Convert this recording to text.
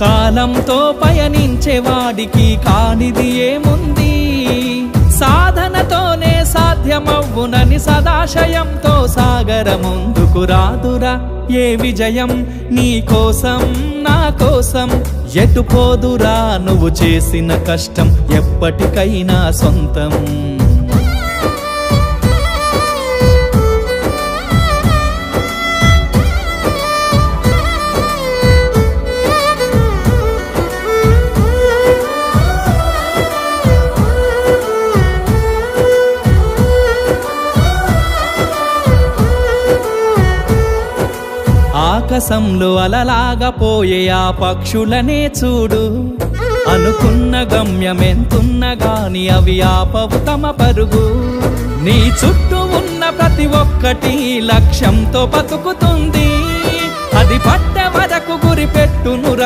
కాలంతో పయనించేవాడికి కానిది ఏముంది, సాధనతోనే సాధ్యమవ్వునని సదాశయంతో సాగర ముందుకు రాదురా ఏ విజయం. నీ కోసం నా కోసం ఎటు పోదురా నువ్వు చేసిన కష్టం ఎప్పటికైనా సొంతం. ఆకాశంలో అలలాగా పోయే ఆ పక్షులనే చూడు, అనుకున్న గమ్యమెంతున్న గాని అవి ఆపవు తమ పరుగు. నీ చుట్టూ ఉన్న ప్రతి ఒక్కటి లక్ష్యంతో బతుకుతుంది, అది పట్టే వరకు గురి పెట్టునురా.